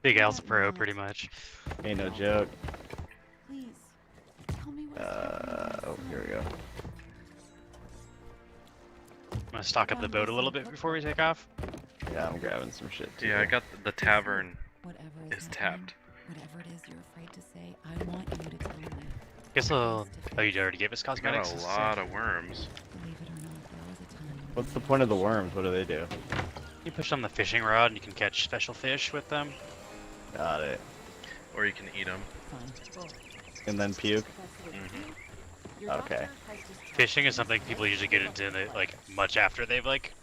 Big Al's a pro, pretty much. Ain't no joke. Please, tell me what's happening. Oh, here we go. I'm gonna stock up the boat a little bit before we take off. Yeah, I'm grabbing some shit too. Yeah, I got the tavern Whatever is happening, tapped. Whatever it is you're afraid to say, I want you to tell me. Guess I'll. Oh, you already gave us Got cosmetics? a lot of worms. Believe it or not, there was a time. What's the point of the worms? What do they do? You push on the fishing rod and you can catch special fish with them. Got it. Or you can eat them. Fine. And then puke? Mm-hmm. Okay. Fishing is something people usually get into like much after they've like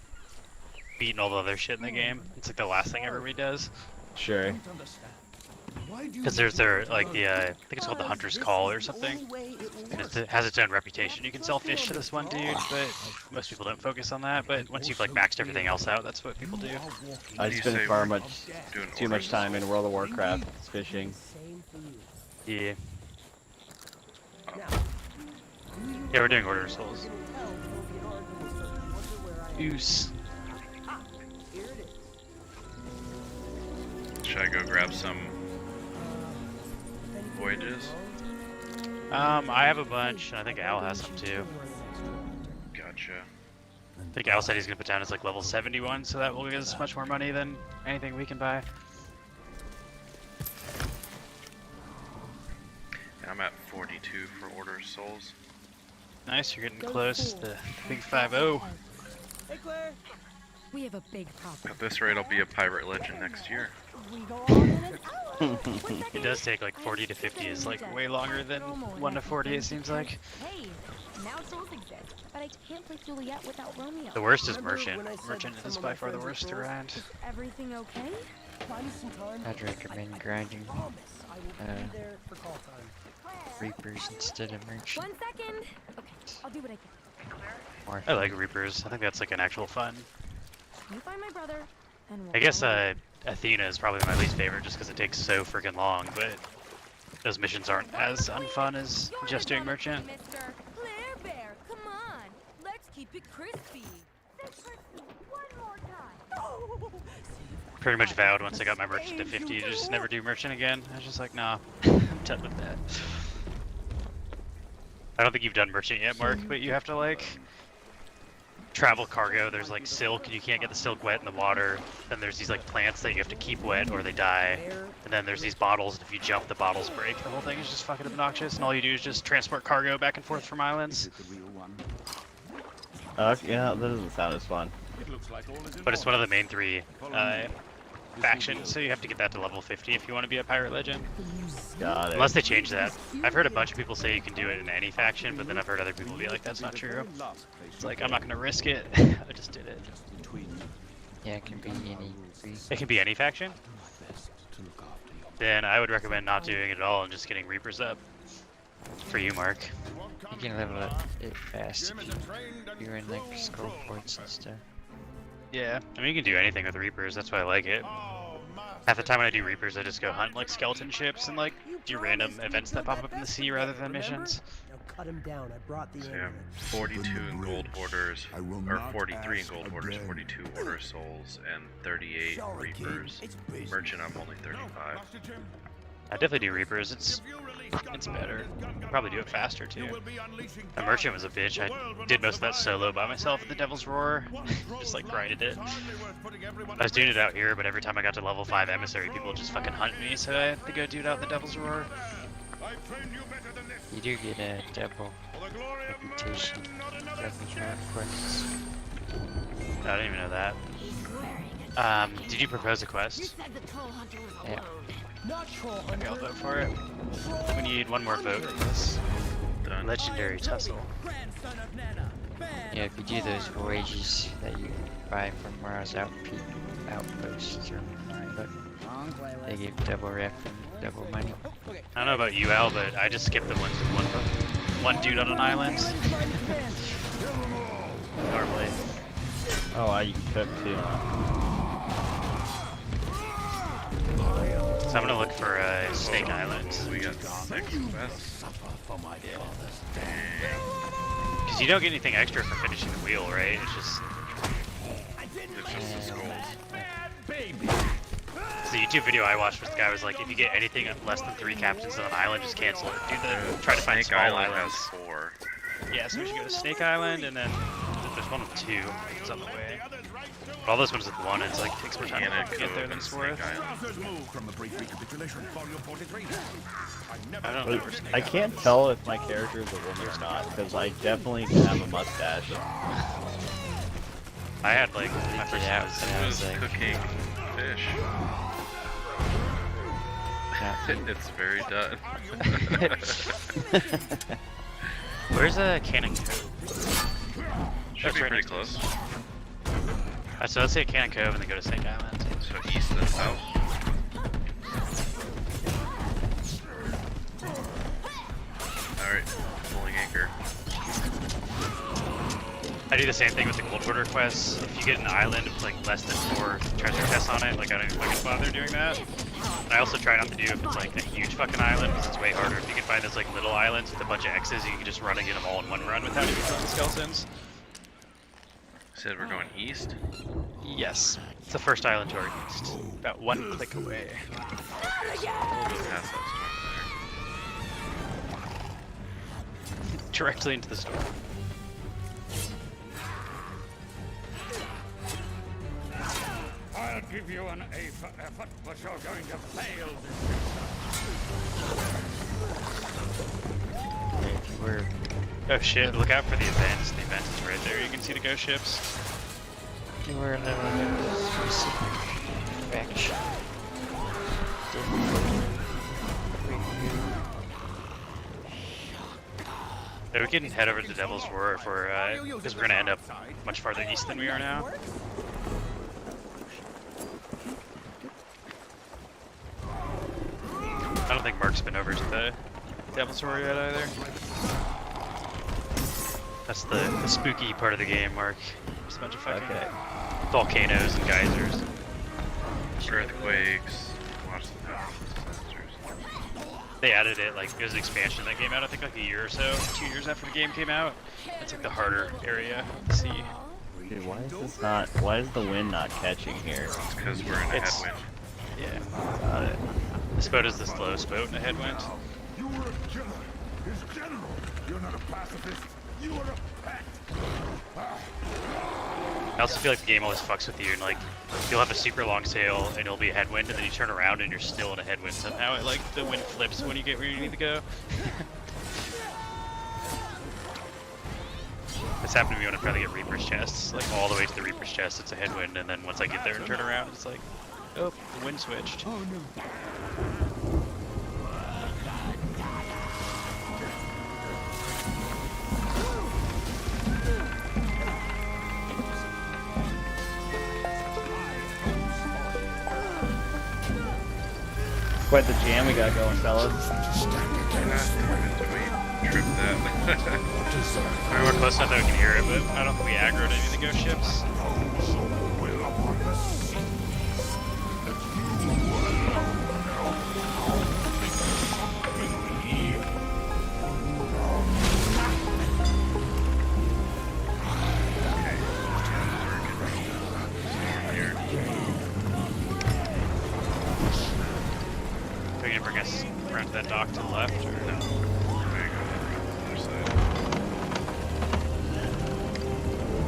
beaten all the other shit in the game. It's like the last thing everybody does. Sure. Because there's like the I think it's called the Hunter's Call or something. And it has its own reputation. You can sell fish to this one dude, but most people don't focus on that. But once you've like maxed everything else out, that's what people do. I do you spend say far we're much doing too much orders? time in World of Warcraft fishing. Yeah. Yeah, we're doing Order of Souls. Goose. Should I go grab some voyages? I have a bunch, and I think Al has some too. Gotcha. I think Al said he's gonna put down his like level 71, so that will give us much more money than anything we can buy. Yeah, I'm at 42 for Order of Souls. Nice, you're getting close to the big 5-0. Hey Claire. We have a big problem. At this rate, I'll be a pirate legend next year. We go all in an hour. It does take like 40 to 50 is like way longer than 1 to 40 it seems like. Hey, now souls exist, but I can't play Juliet without Romeo. The worst is Remember Merchant. when I said Merchant some is of by my far the friends worst to were grind. Everything okay? Find some time. I'd recommend grinding Promise I will be there for call time. Reapers instead of Merchant. 1 second. Okay, I'll do what I can. More I like Reapers. I think that's like an actual fun. You find my brother, and we'll I guess go away. Athena is probably my least favorite just because it takes so freaking long, but those missions aren't as unfun as You're just the doing drama Merchant. queen, mister. Claire Bear, come on. Let's keep it crispy. Say crispy one more time. Pretty much vowed once I got my Merchant to 50 to just never do Merchant again. I was just like, nah, I'm done with that. I don't think you've done Merchant yet, Mark, but you have to like travel cargo. There's like silk, and you can't get the silk wet in the water. Then there's these like plants that you have to keep wet or they die. And then there's these bottles, and if you jump, the bottles break. The whole thing is just fucking obnoxious, and all you do is just transport cargo back and forth from islands. Yeah, that doesn't sound as fun. But it's one of the main 3 factions, so you have to get that to level 50 if you want to be a pirate legend. Got it. Unless they change that. I've heard a bunch of people say you can do it in any faction, but then I've heard other people be like, that's not true. It's like, I'm not going to risk it. I just did it. Yeah, it can be any free. It can be any faction? Then I would recommend not doing it at all and just getting Reapers up. For you, Mark. You can level it fast if you're in like scroll ports and stuff. Yeah, I mean you can do anything with Reapers, that's why I like it. Half the time when I do Reapers, I just go hunt like skeleton ships and like do random events that pop up in the sea rather than missions. Now cut him down. I brought the So yeah, ambulance. 42 in gold orders, or 43 in gold orders, 42 Order of Souls, and 38 Reapers. Merchant, I'm only 35. I definitely do Reapers, it's better. Probably do it faster too. The Merchant was a bitch. I did most of that solo by myself at the Devil's Roar. Just like grinded it. I was doing it out here, but every time I got to level 5 Emissary, people would just fucking hunt me, so I had to go do it out in the Devil's Roar. You do get a double reputation every 5 quests. I didn't even know that. Did you propose a quest? Yeah. Okay, I'll vote for it. We need 1 more vote for this Done. legendary tussle. Yeah, if you do those voyages that you buy from where I was outposts or but they give double rep and double money. I don't know about you, Al, but I just skip the ones with one dude on an island. Normally. Oh, you can cook too. So I'm gonna look for Snake Island. We got 6 quests. Because you don't get anything extra for finishing the wheel, right? It's just It's just the skulls. it's the YouTube video I watched was the guy was like, if you get anything less than 3 captains on an island, just cancel it. Try to find Snake small Island islands. has 4. Yeah, so we should go to Snake Island, and then there's one with 2. It's on the way. But all those ones with 1, it's like takes more time Cannon to get there Cove than and it's Snake worth. Island. I don't know where Snake I Island can't is. tell if my character is a woman or not, because I definitely have a mustache. I had like my first Yeah, house. so I Who's was like, cooking fish? It's very done. Where's a Cannon Cove? Should That's be right pretty next to close. So let's say Cannon Cove and then go to Snake Island. So east and south. Alright, pulling anchor. I do the same thing with the Gold Border quests. If you get an island with like less than 4 treasure chests on it, like I don't even fucking bother doing that. And I also try not to do if it's like a huge fucking island, because it's way harder. If you can find those like little islands with a bunch of X's, you can just run and get them all in one run without even killing the skeletons. Said we're going east. Yes. It's the first island to our east. About 1 click away. Okay, so we'll go past that storm Directly into the storm. I'll give you an A for effort, but you're going to fail this. we're Oh shit, look out for the events. The event is right there. You can see the ghost ships. we're a little specific faction. Yeah, we can head over to Devil's Roar if we're, because we're gonna end up much farther east than we are now. I don't think Mark's been over to the Devil's Roar yet either. That's the spooky part of the game, Mark. Just a bunch of fucking volcanoes and geysers. earthquakes. Watch the disasters. They added it, like, it was an expansion that came out, I think, like a year or so, 2 years after the game came out. It's like the harder area to see. Dude, why is this not? Why is the wind not catching here? It's because we're in a It's- headwind. Yeah. Got it. This boat is the slowest boat in a headwind. You were a killer. His general. You're not a pacifist. You are a pet. I also feel like the game always fucks with you, and like, you'll have a super long sail, and it'll be a headwind, and then you turn around, and you're still in a headwind somehow. It, like, the wind flips when you get where you need to go. This happened to me when I tried to get Reaper's chests. Like, all the way to the Reaper's chest, it's a headwind, and then once I get there and turn around, it's like, oh, the wind switched. Oh no. Quite the jam we got going, fellas. We tripped that. I mean, we're close enough that we can hear it, but I don't think we aggroed any of the ghost ships. Are you gonna bring us around to that dock to the left, or no?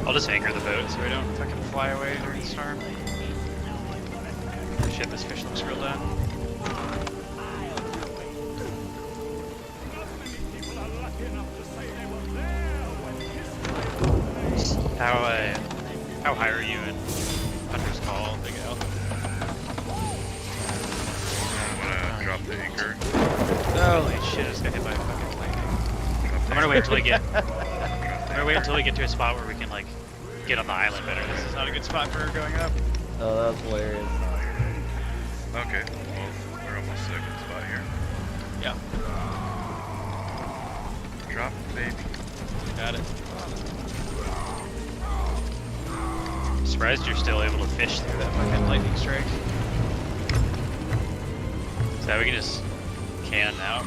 I'll just anchor the boat so we don't fucking fly away during the storm. Shit, this fish looks real done. How high are you in Hunter's Call, Big L? I'm gonna drop the anchor. Holy shit, I just got hit by a fucking lightning. I'm gonna wait until we get. I'm gonna wait until we get to a spot where we can like get on the island better. This is not a good spot for going up. Oh, that's hilarious. Okay, well, we're almost to a good spot here. Yeah, Drop, baby. got it. Surprised you're still able to fish through that fucking lightning strike. So we can just cannon out.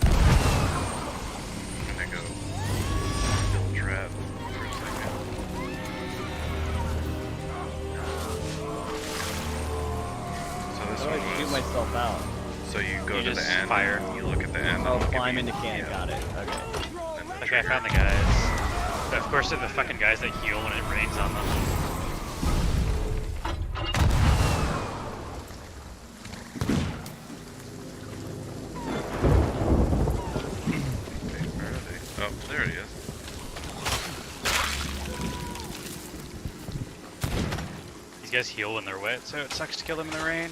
I'm gonna go build trap for a second. How do I shoot myself out? So you go You to the just end, fire. you look at the end. Oh, and look at climb the- into cannon. yeah. Got it. Okay. And the Okay, I trigger. found the guys. But of course they're the fucking guys that heal when it rains on them. Okay, where are they? Oh, there he is. These guys heal when they're wet, so it sucks to kill them in the rain.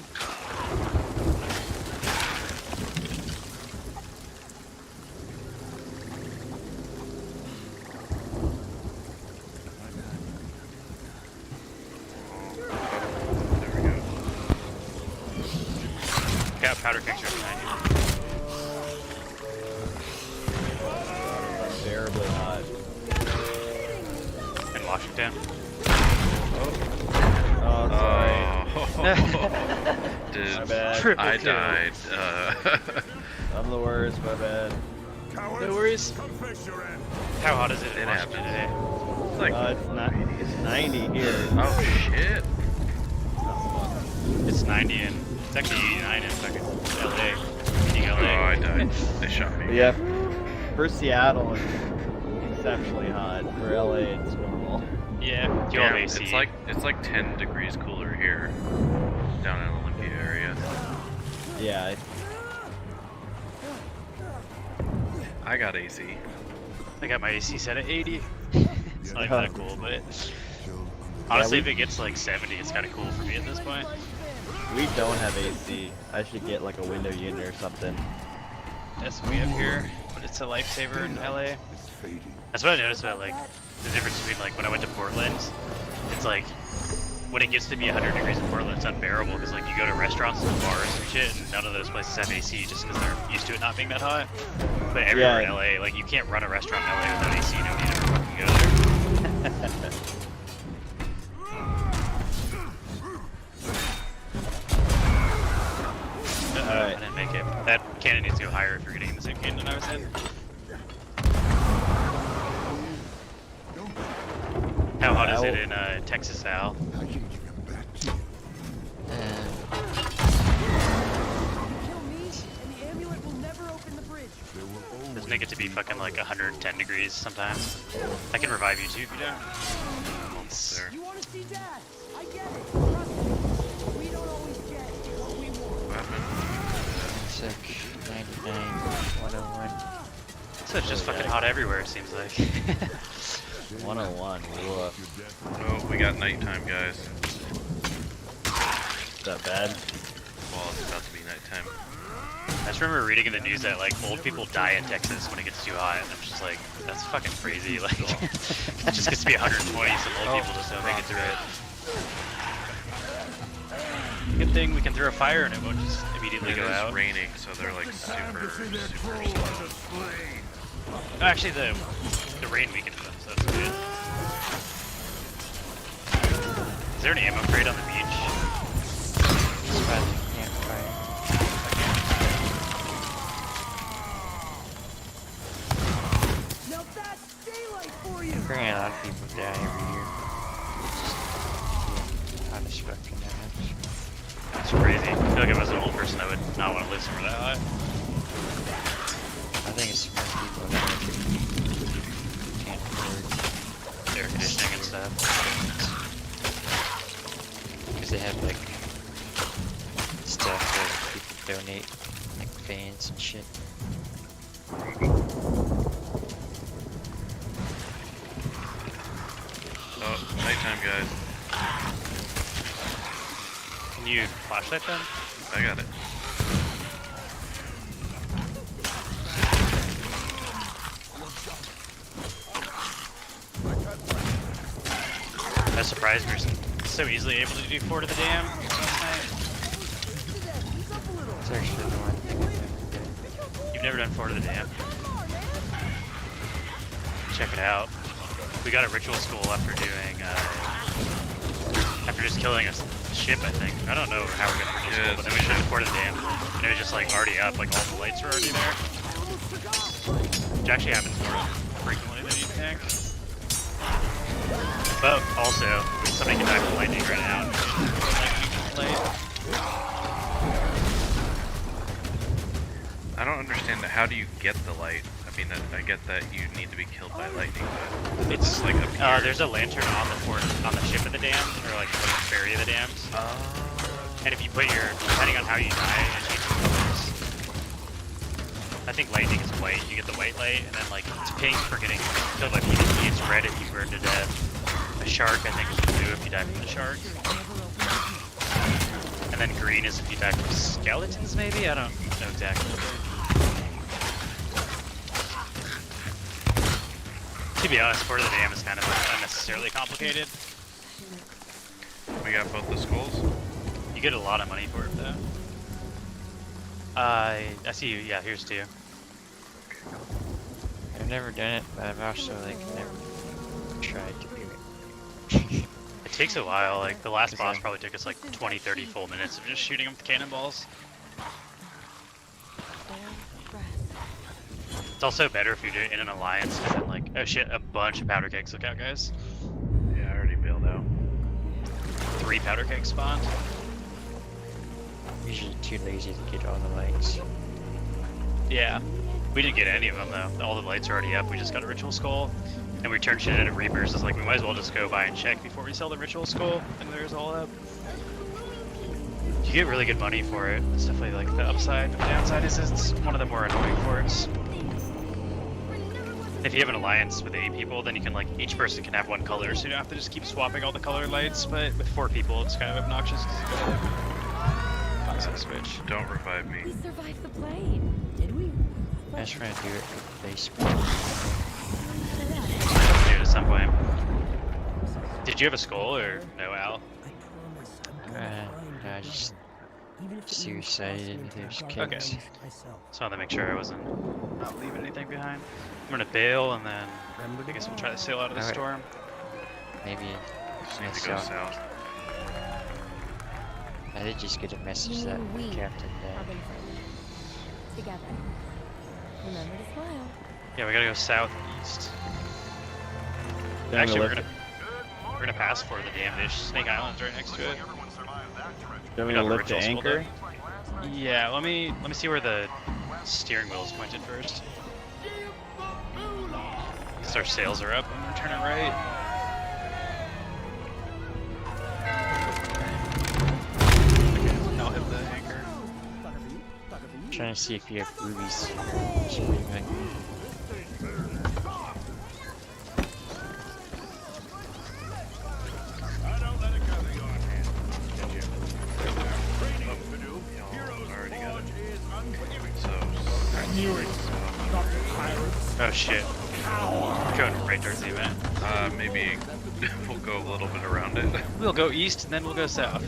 There we go. Got powder picture behind you. Unbearably hot. In Washington. Oh, sorry. Dude, My bad. Triple I kill. died. I'm the worst. My bad. Cowards, No worries. confess your end. How hot is it in It Washington today? it's like, It's not. It's 90 here. oh shit. It's 90 and it's actually 89 in fucking LA. Meaning Oh, LA. I died. They shot me. But yeah. For Seattle, it's exceptionally hot. For LA, it's normal. Yeah, you all have Yeah, AC. it's like 10 degrees cooler here, down in Olympia area. Yeah. I got AC. I got my AC set at 80. It's not even that cool, but honestly, if it gets like 70, it's kind of cool for me at this point. We don't have AC. I should get like a window unit or something. That's what we have here, but it's a lifesaver in LA. That's what I noticed about like the difference between like when I went to Portland. It's like when it gets to be 100 degrees in Portland, it's unbearable because like you go to restaurants and bars and shit, and none of those places have AC just because they're used to it not being that hot. But everywhere in LA, like you can't run a restaurant in LA without AC. Nobody ever fucking go there. Alright. I didn't make it. That cannon needs to go higher if you're getting in the same cannon I was in. How hot is it in Texas, Al? Kill me, and the amulet will never open the bridge. Doesn't it get to be fucking like 110 degrees sometimes? I can revive you too if you don't. Almost there. You want to see Dad? I get it. Trust me. We don't always get what we want. What happened? 99, 101. So it's just fucking hot everywhere it seems like. 101. Woof. Oh, we got nighttime, guys. Is that bad? Well, it's about to be nighttime. I just remember reading in the news that like old people die in Texas when it gets too hot, and I'm just like, that's fucking crazy. Like, it just gets to be 120, some old people just don't make it through it. Good thing we can throw a fire and it won't just immediately It go is out. raining, so they're like super slow. Oh, actually, the rain weakens them, so that's good. Is there an ammo crate on the beach? Just by the campfire. Now that's daylight for you. Apparently a lot of people die every year. Just hot as fucking damage. That's crazy. I feel like if I was an old person, I would not want to live somewhere that hot. I think it's smart people that can't afford Air conditioning and stuff. because they have like stuff that people donate, like fans and shit. Oh, nighttime, guys. Can you flashlight them? I got it. That surprised me. So easily able to do 4 to the dam last night. It's actually the one thing I've ever done. You've never done 4 to the dam? Check it out. We got a ritual school after doing, after just killing a ship, I think. I don't know how we're gonna ritual school, but then we did 4 to the dam. And it was just like already up, like all the lights were already there. Which actually happens more frequently than you'd think. But also, somebody can die from lightning right now. Like, light. I don't understand how do you get the light? I mean, I get that you need to be killed by lightning, but It's like up here. there's a lantern on the fort, on the ship of the dam, or like the ferry of the dams. And if you put your, depending on how you die, it changes colors. I think lightning is white, you get the white light, and then like it's pink for getting killed by PvP, it's red if you burn to death. A shark, I think, is blue if you die from the shark. And then green is if you die from skeletons, maybe? I don't know exactly. To be honest, Fort of the Dam is kind of unnecessarily complicated. We got both the skulls. You get a lot of money for it, though. I see you. Yeah, here's 2. I've never done it, but I've also like never tried to do it. It takes a while. Like the last boss probably took us like 20-30 full minutes of just shooting him with cannonballs. It's also better if you're doing it in an alliance, because then like, oh shit, a bunch of powder kegs. Look out, guys. Yeah, I already bailed out. 3 powder kegs spawned. Usually too lazy to get all the lights. Yeah. We didn't get any of them though. All the lights are already up. We just got a ritual skull. And we turned shit into Reapers. It's like we might as well just go by and check before we sell the ritual skull. And there's all up. You get really good money for it. It's definitely like the upside. The downside is it's one of the more annoying forts. If you have an alliance with 8 people, then you can like, each person can have 1 color, so you don't have to just keep swapping all the color lights. But with 4 people, it's kind of obnoxious because you gotta console switch. Don't revive me. We survived the plane. Did we? I was trying to do it with baseball. Let's do it at some point. Did you have a skull or no, Al? No, I just suicided into those kids. Okay. Just wanted to make sure I wasn't not leaving anything behind. I'm gonna bail and then I guess we'll try to sail out of the Alright. storm. Maybe Just need to go myself. south. I did just get a message that the captain Have died. been friends. Together. Remember to smile. Yeah, we gotta go southeast. Down Actually, the we're lift. gonna we're gonna pass for the damn dish. Snake Island's right next to it. Do you We want me got to the lift the ritual skull anchor? done. Yeah, let me see where the steering wheel is pointed first. Because our sails are up. I'm gonna turn it right. I'll hit the anchor. Trying to see if you have rubies. Should be right. Already got it. So, Oh shit. We're going right towards the event. maybe we'll go a little bit around it. We'll go east and then we'll go south.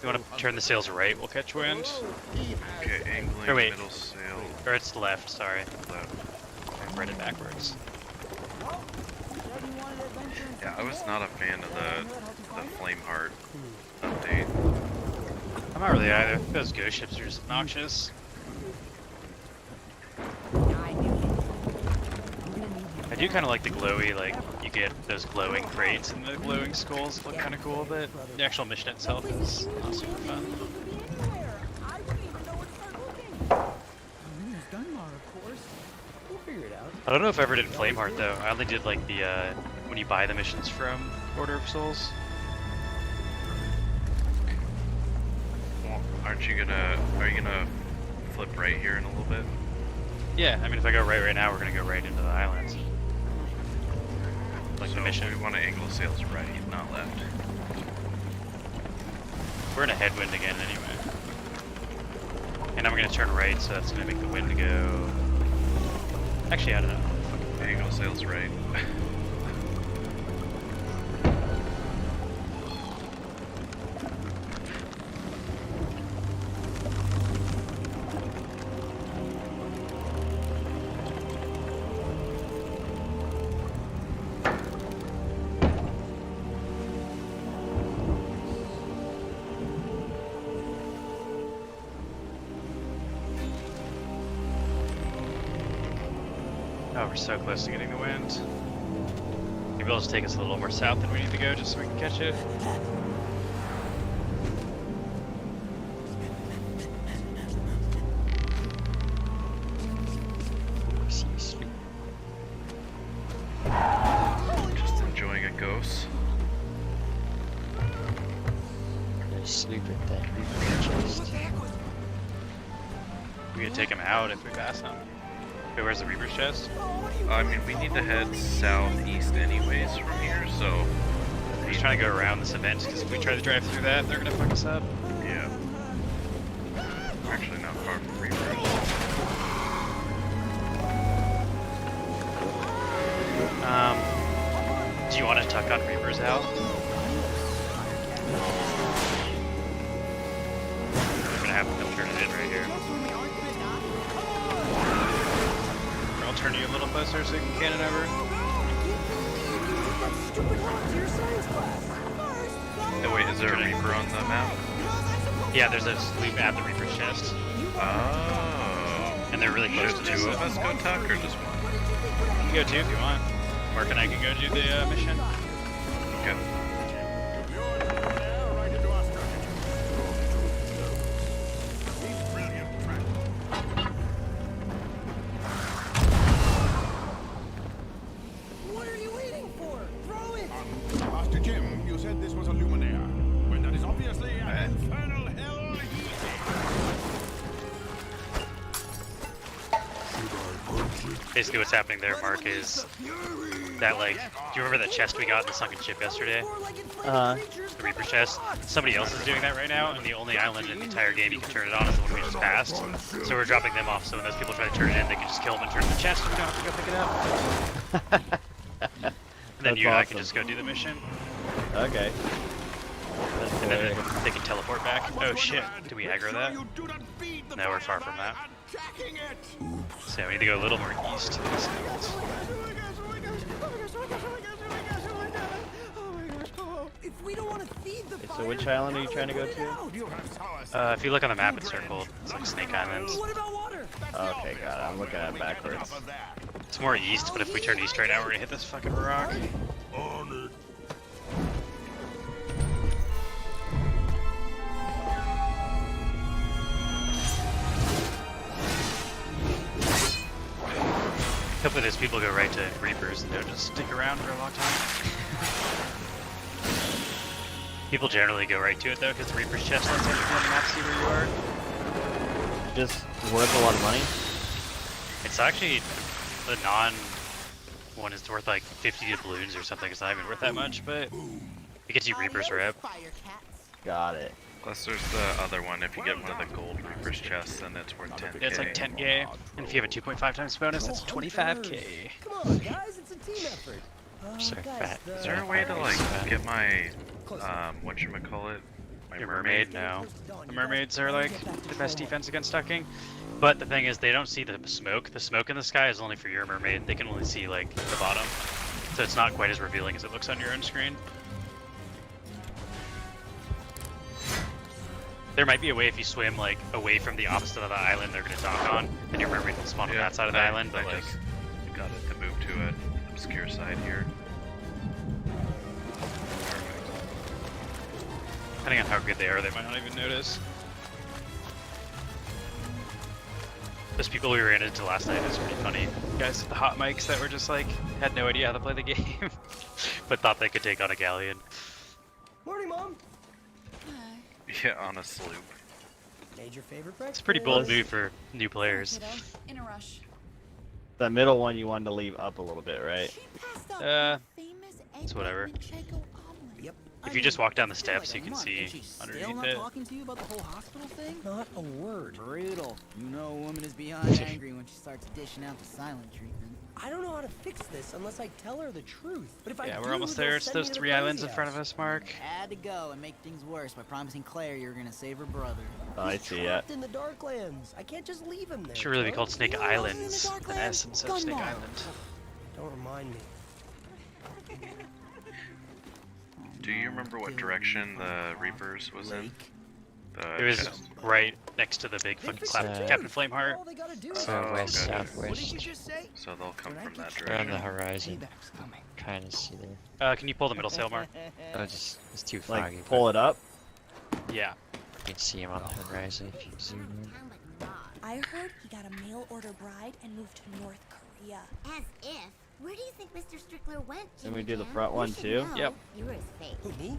You want to turn the sails right, we'll catch wind. Okay, angling, Or wait. middle sail, Or it's left, sorry. left. I read it backwards. Yeah, I was not a fan of the Flameheart update. I'm not really either. Those ghost ships are just obnoxious. I do kind of like the glowy, like, you get those glowing crates and the glowing skulls look kind of cool, but the actual mission itself is not super fun. I don't know if I ever did Flameheart though. I only did like the, when you buy the missions from Order of Souls. Well, are you gonna flip right here in a little bit? Yeah, I mean if I go right now, we're gonna go right into the islands. Like So the mission. we want to angle sails right, not left. We're in a headwind again anyway. And I'm gonna turn right, so that's gonna make the wind go... Actually, I don't know. Angle sails right. Oh, we're so close to getting the wind. Maybe it'll just take us a little more south than we need to go just so we can catch it. you sloop at that Reaper chest. We can take him out if we pass him. Wait, where's the Reaper's chest? I mean, we need to head southeast anyways from here, so... We're just trying to go around this event, because if we try to drive through that, they're gonna fuck us up. Yeah. We're actually not far from Reapers. Do you want to tuck on Reapers out? We're gonna have them turn it in right here. I'll turn you a little closer so you can cannon over. Oh wait, is there a Reaper on the map? Yeah, there's a sloop at the Reaper's chest. Oh. And they're really close Should to two us. of us go tuck or just one? You can go two if you want. Mark and I can go do the mission. Okay. Right into our strategy. Brilliant track. What are you waiting for? Throw it! Master Jim, you said this was a Luminaire. When that is obviously an infernal hell Basically what's happening there, Mark, is that, like, do you remember that chest we got in the sunken ship yesterday? The Reaper chest? Somebody else is doing that right now, and the only island in the entire game you can turn it on is the one we just passed. So we're dropping them off, so when those people try to turn it in, they can just kill them and turn the chest, and we don't have to go pick it up. And then That's you and I awesome. can just go do the mission, Okay. and then they can teleport back. Oh shit, do we aggro that? No, we're far from that. So we need to go a little more east. If we don't want to feed the So which island are you trying to go to? If you look on the map, it's circled. It's like Snake Island. What about water? Okay, got it. I'm looking at it backwards. It's more east, but if we turn east right now, we're gonna hit this fucking rock. Hopefully those people go right to Reapers and don't just stick around for a long time. People generally go right to it though, because the Reaper's chest lets everyone on the map see where you are. Just worth a lot of money. It's actually, the non one is worth like 50 doubloons or something. It's not even worth that much, but it gets you Reaper's rep. Got it. Plus there's the other one, if you get one of the gold Reaper's chests, then it's worth 10k. Yeah, it's like 10k, and if you have a 2.5 times bonus, that's 25k. Come on, guys, it's a team effort. So fat. Is there a way to like get my, whatchamacallit? My Your mermaid? No. The mermaids are like the best defense against ducking. But the thing is, they don't see the smoke. The smoke in the sky is only for your mermaid. They can only see like the bottom. So it's not quite as revealing as it looks on your own screen. There might be a way if you swim like away from the opposite of the island they're gonna dock on, and your mermaid will spawn on that side of the island, but I like... just got it to move to an obscure side here. Depending on how good they are, they might not even notice. Those people we ran into last night was pretty funny. Guys with the hot mics that were just like, had no idea how to play the game, but thought they could take on a galleon. Morning, Mom. Yeah, on a sloop. Made your favorite breakfast. It's a pretty bold move for new players. In a rush. That middle one you wanted to leave up a little bit, right? It's whatever. Yep. If you just walk down the steps, you can see Still underneath not it. talking to you about the whole hospital thing? Not a word. Brutal. You know a woman is beyond angry when she starts dishing out the silent treatment. I don't know how to fix this unless I tell her the truth. But if I Yeah, do, we're almost they'll there. It's send those me to 3 the islands in crazy front of house. us, Mark. Had to go and make things worse by promising Claire you were gonna save her brother. Oh, I He's see, yeah. trapped in the Darklands. I can't just leave him there. Should really be Joe. called Snake No, it wasn't in the Islands, with an Darklands. S instead of Snake Gunmar. Island. Don't remind me. Do you remember what direction the Reapers was in? It was right next to the big fucking Captain Flameheart. All they gotta do is So west, gotcha. What did you southwest. just say? So they'll come from that They're on the direction. horizon. Payback's coming. Kind of see there. Can you pull the middle sail, Mark? Oh, it's too foggy. Like, pull it up? Yeah. You can see him on the horizon if you zoom in. I heard he got a mail order bride and moved to North Korea. As if. Where do you think Mr. Strickler went? Then we do the Jim? front You one should too? know. Yep. You were his fate. Who, me?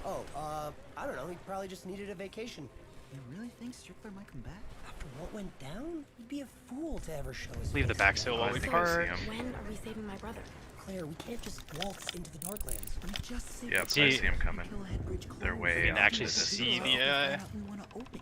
I don't know. He probably just needed a vacation. You really think Strickler might come back? After what went down, he'd be a fool to ever show his Leave the face back again. seal while we I think I park. see him. When are we saving my brother? Claire, we can't just waltz into the Darklands. We just say Yep, I See- see him coming. Killahead Bridge They're closed. way You can off actually in the see distance, the, though. We wanna open it.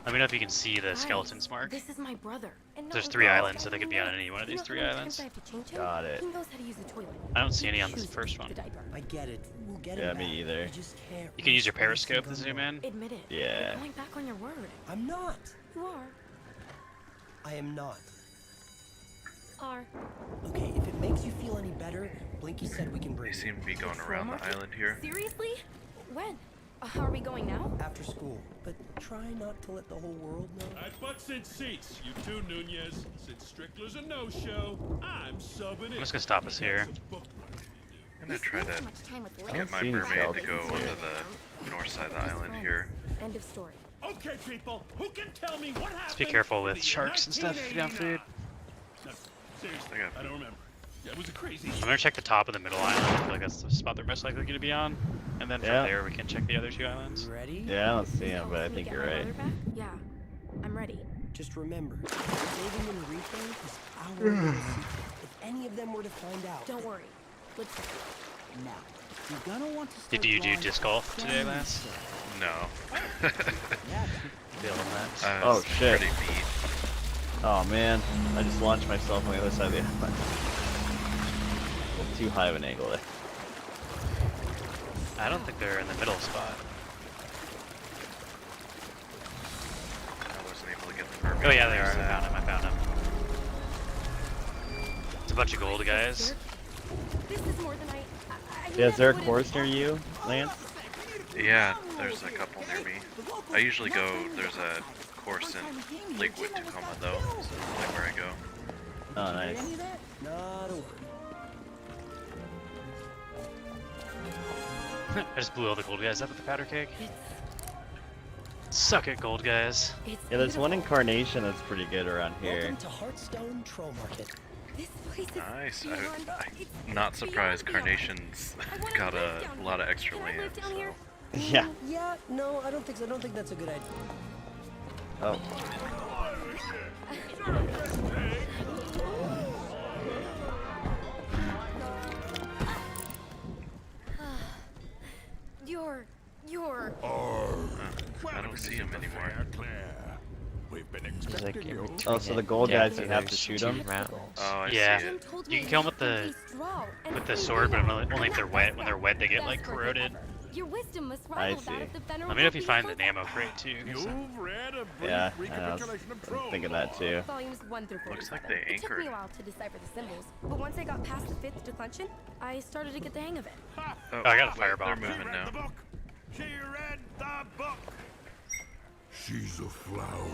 Let me know if you can see the skeleton's mark. This is my brother. And There's not 3 only islands, so that, they could be on any one of you these know 3 how many islands. times I have to change him? Got it. He knows how to use the toilet. I don't see any He on this chooses first to one. use the diaper. I get it. We'll get Yeah, him me back. either. We just can't You can use your risk every periscope to single zoom in. Admit it. Yeah. You're going back on your word. I'm not. You are. I am not. Are. Okay, if it makes you feel any better, Blinky said we can bring They you. seem to be going Troll around the market? island here. Seriously? When? Are we going now? After school. But try not to let the whole world know. I butts in seats, you two, Nunez. Since Strickler's a no-show, I'm subbing in. I'm just gonna stop us here. I'm gonna try to So much time with get Lance. my seen mermaid to skeletons go here. onto the north side of the island here. End of story. Okay, people, who can tell me what happened? Just be careful with in sharks and stuff if you don't have food. 1989? No, seriously, I got I don't remember. Yeah, it was a crazy. I'm gonna check the top of the middle island. I feel like that's the spot they're most likely gonna be on. And then from Yeah. there we can check the other 2 islands. You ready? Yeah, I don't see him, So, but I can we think get you're my right. brother back? Yeah. I'm ready. Just remember, saving Enrique is our little secret. If any of them were to find out. Don't worry. Let's go. Now, you're gonna want to start Did you do drawing disc golf today, family Lance? stuff. No. Yeah, Feeling that. I Oh, was shit. Pretty beat. Oh man, I just launched myself on the other side of the island. Too high of an angle there. I don't think they're in the middle spot. I wasn't able to get the mermaid. Oh yeah, they to are. use that. I found him. It's a bunch of gold guys. This is more than I Yeah, is there a never course would've- near you, Lance? Yeah, there's a couple near me. I usually go, there's a course in Lakewood, Tacoma though, so that's like where I go. Oh, nice. Any of that? Not a word. I just blew all the gold guys up with the powder keg. Suck it, gold guys. It's Yeah, there's one beautiful. incarnation that's pretty good around here. Welcome to Heartstone Troll Market. This place is Nice. beyond- I'm it's not surprised beyond. Carnation's I wanna got live a down lot of here. extra Can I live land, down here? so. Yeah. Yeah, no, I don't think so. I don't think that's a good idea. Oh. You're. I don't see him anymore. We've been It's like expecting in you. between Oh, so the it. gold Yeah, guys, you have to there's shoot 2 them? rounds. Oh, I Yeah. see it. You can kill them with the sword, but only if they're wet. When they're wet, they get like corroded. Your wisdom must I rival that see. of the venerable Let me know if you find the Beethoven. ammo crate too. 'Cause You've read a brief Yeah, I was recapitulation of Troll thinking that Lore. too. Volumes 1 through 47. Looks like they It took anchored. me a while to decipher the symbols, but once I got past the 5th declension, I started to get the hang of it. Ha! Oh, I got a wait, firebomb. they're She moving read the now. book. She read the book. She's a flower.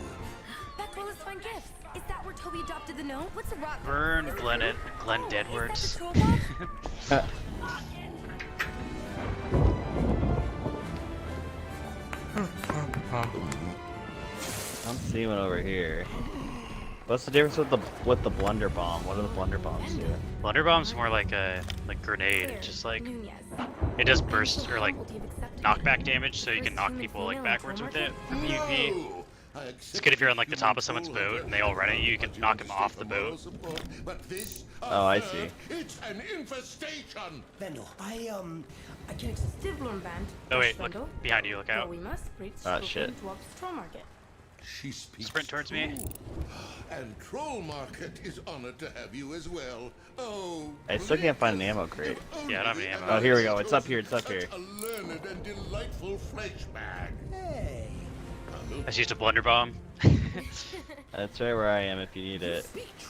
That told us to find gifts. Is that where Toby adopted the gnome? What's a rock? Burn Is it Glen true? Glen Oh, Deadwards. Is that the troll box? I don't see one over here. What's the difference with the blunder bomb? What do the blunder bombs do? Blunder bomb's more like a grenade. It's just like it does burst or like knockback damage, so you can knock people like backwards with it. For PvP. No, It's good if you're on like the top of someone's boat and they all run at you. You can knock them off the boat. But this, Oh, I see. It's an infestation. Vendel, I can accept. Stivlornband. Oh wait, look behind you. Look out. We must preach Ah, to shit. Dwarf's Troll Market. She speaks Sprint towards me. true. And Troll Market is honored to have you as well. Oh, I still can't find an ammo crate. Yeah, I don't have any ammo. Oh, here we go. It's up here. It's up here. A learned and delightful flesh bag. Hey. I just used a blunder bomb. That's right where I am if you need it.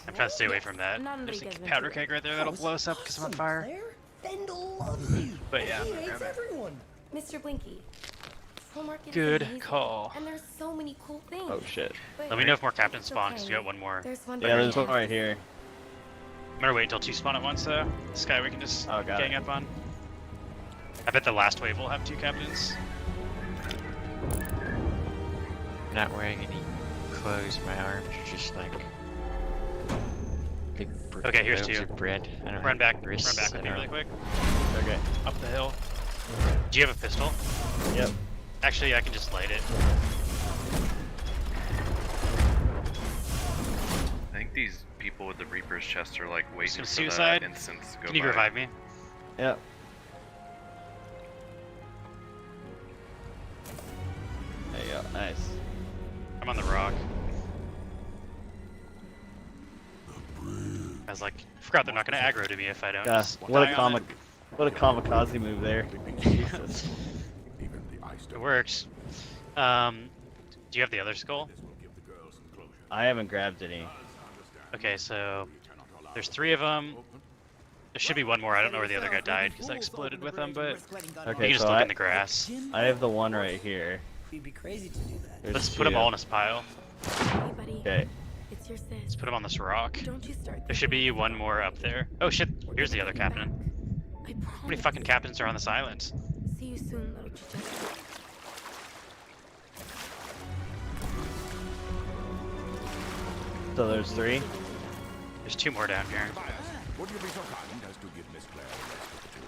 I'm trying to stay away from that. Not There's a everybody does powder into keg right there that'll blow us up because I'm on Awesome, fire. Claire. Vendel loves you. But yeah, He I'm gonna hates grab it. everyone. Mr. Blinky. Troll Market is Good amazing, call. And there's so many cool things. Oh shit. But Let me know if more captains it's spawn because okay. we got one more. There's one Yeah, better there's one chance. right here. I'm gonna wait until 2 spawn at once though. This guy we can just Oh, got gang it. up on. I bet the last wave will have 2 captains. I'm not wearing any clothes, my arms are just like big Okay, here's loaves two. of bread. I don't Run have back wrists, with I me don't- really quick. Okay. Up the hill. Do you have a pistol? Yep. Actually, I can just light it. I think these people with the Reaper's chest are like waiting Some for suicide? the instance to go Can you by. revive me? Yep. There you go. Nice. I'm on the rock. I was like, forgot they're not gonna aggro to me if I don't. Yeah. just What a die on it. what a kamikaze move there. Jesus. It works. Do you have the other skull? I haven't grabbed any. Okay, so there's 3 of them. There should be one more. I don't know where the other guy died because I exploded with him, but you Okay, can just so look in the grass. I have the one right here. You'd be crazy to do that. There's Let's put them two. all in a pile. Hey, buddy. Okay. It's your Let's sis. put them on this rock. Don't you start. There should be one more up there. Oh shit! Here's the other captain. I How many promise. fucking captains are on this island? See you soon, little chicha. So there's 3. There's 2 more down here. Would you be so kind as to give Miss Claire the rest of the two?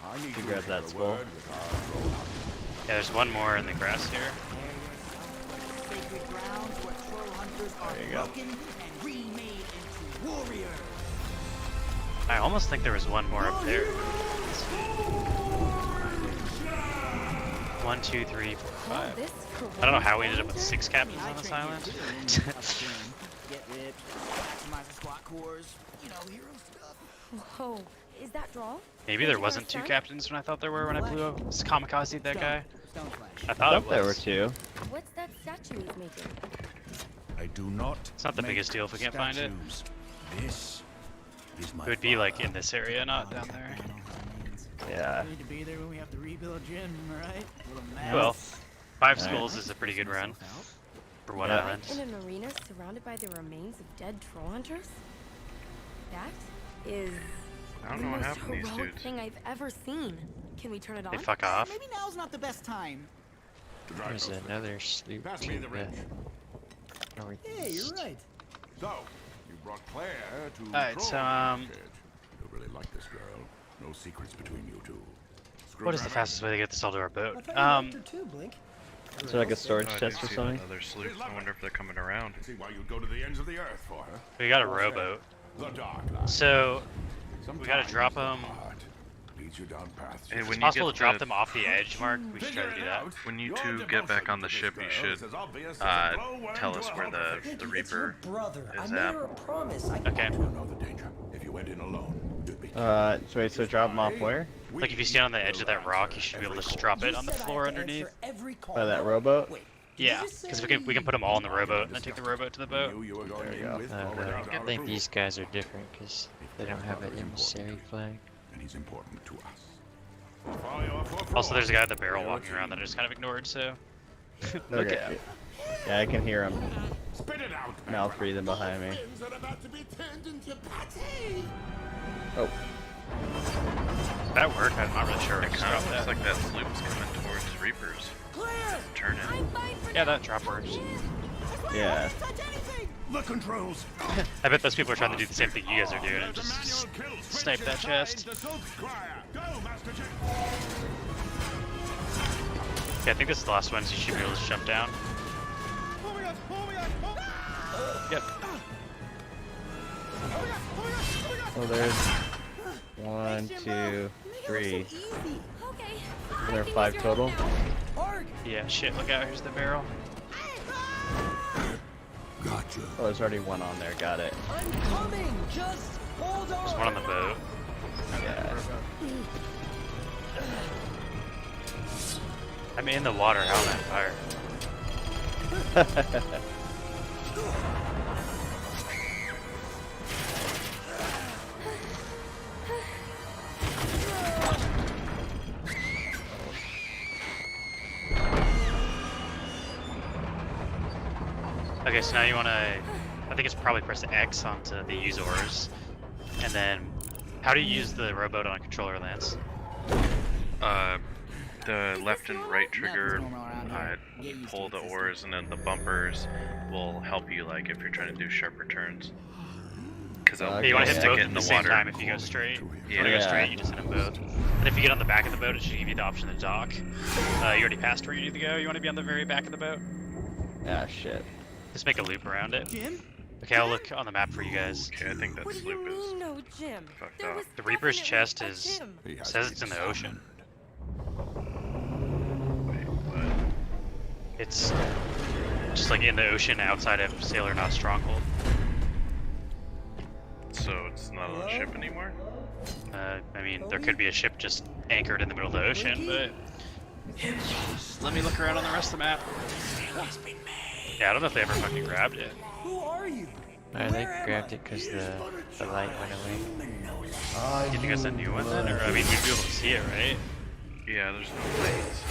I need You to grab share that a skull. word with our roll-out. Yeah, there's one more in the grass here. Sacred grounds where troll hunters are There you go. broken and remade into warriors. I almost think there was one more up there. 1, 2, 3, 4, 5. This I don't know how we ended up with 6 captains on this island. Get ripped, maximize the squat cores, you know, hero stuff. Whoa, is that draw? Maybe there wasn't 2 captains when I thought there were when I blew up kamikaze that guy. Stone flash. I I thought it thought there were was. 2. What's that statue he's making? I do not. It's not the biggest deal if we can't find it. statues. This is my It would be like in this area, not down there. Yeah. We need to be there when we have to rebuild Jim, right? Little mess. Well, 5 Alright. skulls is a pretty good run for one Yeah. island. In an arena surrounded by the remains of dead troll hunters? That is I don't the know what most happened to these heroic dudes. thing I've ever seen. Can we turn it on? They fuck off. Maybe now's not the best time. There's another sloop Pass to me the the wrench. northeast. Hey, you're right. So, you brought Claire to Alright, so, Troll Market. You really like this girl. No secrets between you two. What is the Screwdriver? fastest way to get this all to our I boat? thought you liked her too, Blink. Is there like a storage Oh, I chest do or see something? another sloop. I wonder if they're coming around. See why you'd go to the ends of the earth for her. We got a rowboat. The dark life. So, Sometimes gotta drop the 'em. heart leads you down paths. Hey, it's when you possible get to drop the- them off the edge, Mark. We should try to do that. When you two get back on the ship, you should tell us where the It's your Reaper brother. I is made at. her a promise. Okay. You know the danger. If you went in alone, you'd be So wait, so drop them off where? Like if you stand on the edge of that rock, you should be able to just drop it on the floor underneath. By that rowboat? Wait, Yeah, because we can put them all in the rowboat and then take the rowboat to the boat. knew you were going There you in go. with or without I our think approval. these guys are different because they don't have an emissary flag. And he's important to us. Also, there's a guy at the barrel walking around that I just kind of ignored, so... Look Okay. at him. Yeah, I can hear him Spit it out. mouth breathing behind me. Fins are about to be turned into patty. Oh, That worked? I'm not really sure. I It just kind of dropped looks that. like that sloop's coming towards Reapers. Turn in. I'm fine for Yeah, now. that drop works. yeah. The controls. I bet those people are trying to do the same thing you guys are doing and just snipe that chest. Yeah, I think this is the last one, so you should be able to jump down. Yep. So there's 1, 2, 3. Okay. Are there 5 total? Yeah, shit, look out, here's the barrel. Gotcha. Oh, there's already one on there. Got it. I'm coming. Just hold on. There's one on the boat. Yeah. I'm in the water, how am I on fire? Okay, so now you wanna, I think it's probably press X onto the use oars, and then, how do you use the rowboat on a controller, Lance? The left and right trigger Nothing's normal around here. Get used pull to the it, oars, and then the bumpers will help you, like, if you're trying to do sharper turns. Because Okay. You want to hit stick both it at in the the same water. time if you go straight. If you want to Yeah. go straight, you just hit them both. And if you get on the back of the boat, it should give you the option to dock. You already passed where you need to go. You want to be on the very back of the boat. Ah, shit. Just make a loop around it. Jim? Okay, I'll look on the map for you guys. Okay, I think that What do sloop you is mean, no Jim? fucked There up. was The Reaper's definitely chest a is Jim. He has says it's in been the ocean. Wait, what? It's just like in the ocean outside of Sailor Knot Stronghold. So it's not on the ship anymore? I mean, there could be a ship just anchored in the middle of the ocean, but let me look around on the rest of the map. Yeah, I don't know if they ever fucking grabbed it. Who are you? They grabbed it because the light went away. Do you think that's a new one then? Or, I mean, we'd be able to see it, right? Yeah, there's no lights.